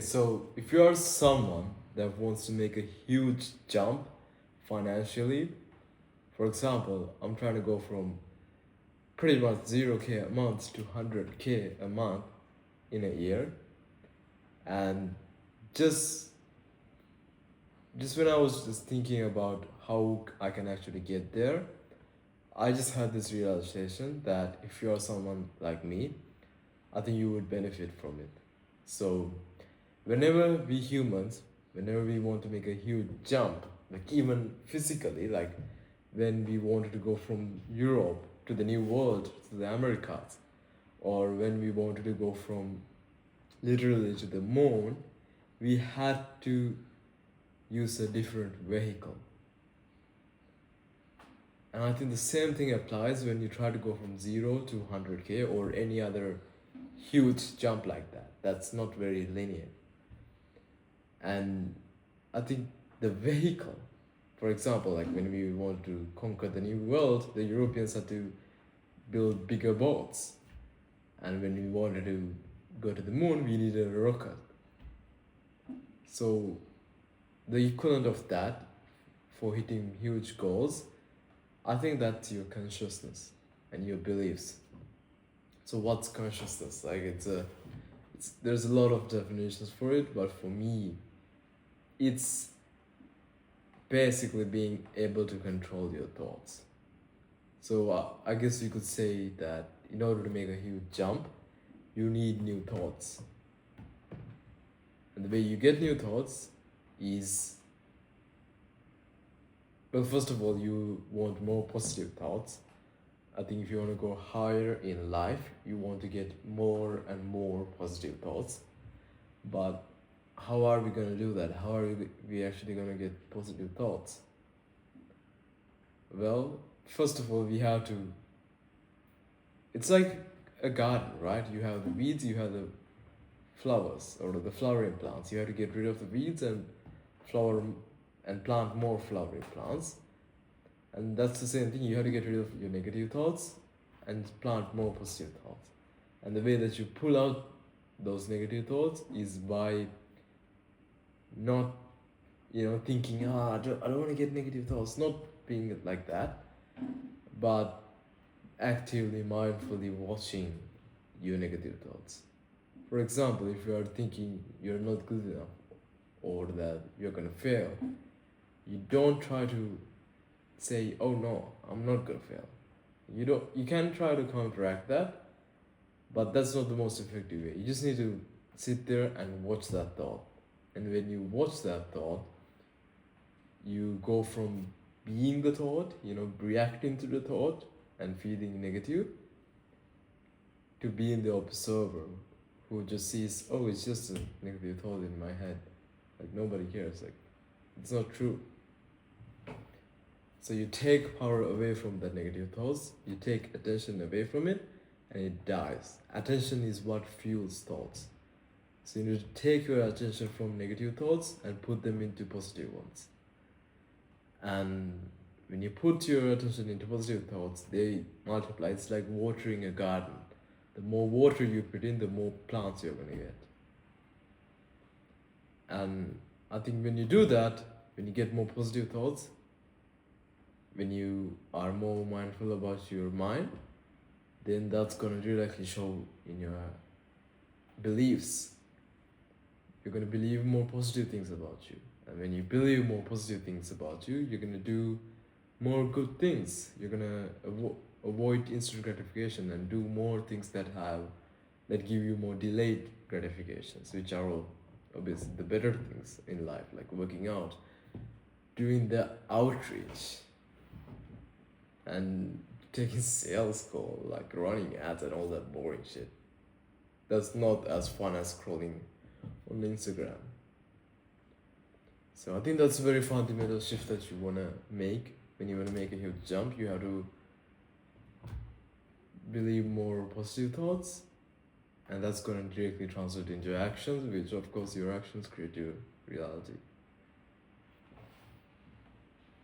So, if you are someone that wants to make a huge jump financially, for example, I'm trying to go from pretty much 0k a month to 100k a month in a year, and just just when I was just thinking about how I can actually get there, I just had this realization that if you are someone like me, I think you would benefit from it. So, whenever we humans, whenever we want to make a huge jump, like even physically, like when we wanted to go from Europe to the New World to the Americas, or when we wanted to go from literally to the moon, we had to use a different vehicle. And I think the same thing applies when you try to go from 0 to 100k or any other huge jump like that. That's not very linear. And I think the vehicle, for example, like when we want to conquer the new world, the Europeans had to build bigger boats. And when we wanted to go to the moon, we needed a rocket. So the equivalent of that for hitting huge goals, I think that's your consciousness and your beliefs. So what's consciousness? Like there's a lot of definitions for it, but for me, it's basically being able to control your thoughts. So I guess you could say that in order to make a huge jump, you need new thoughts. And the way you get new thoughts is, well, first of all, you want more positive thoughts. I think if you want to go higher in life, you want to get more and more positive thoughts. But how are we going to do that? How are we actually going to get positive thoughts? Well, first of all, we have to. It's like a garden, right? You have the weeds, you have the flowers or the flowering plants. You have to get rid of the weeds and flower and plant more flowering plants. And that's the same thing. You have to get rid of your negative thoughts and plant more positive thoughts. And the way that you pull out those negative thoughts is by not, thinking, I don't want to get negative thoughts. Not being like that, but actively, mindfully watching your negative thoughts. For example, if you are thinking you're not good enough or that you're gonna fail, you don't try to say, "Oh no, I'm not gonna fail." You can try to counteract that, but that's not the most effective way. You just need to sit there and watch that thought. And when you watch that thought, you go from being the thought, reacting to the thought and feeling negative, to being the observer who just sees, oh, it's just a negative thought in my head. Like nobody cares. Like it's not true. So you take power away from the negative thoughts, you take attention away from it, and it dies. Attention is what fuels thoughts. So you need to take your attention from negative thoughts and put them into positive ones. And when you put your attention into positive thoughts, they multiply. It's like watering a garden. The more water you put in, the more plants you're going to get. And I think when you do that, when you get more positive thoughts, when you are more mindful about your mind, then that's going to directly show in your beliefs. You're going to believe more positive things about you. And when you believe more positive things about you, you're going to do more good things. You're going to avoid instant gratification and do more things that give you more delayed gratifications, which are all obviously the better things in life, like working out, doing the outreach, and taking sales call, like running ads and all that boring shit. That's not as fun as scrolling on Instagram. So I think that's a very fundamental shift that you wanna make. When you wanna make a huge jump, you have to believe more positive thoughts, and that's gonna directly translate into actions, which of course your actions create your reality.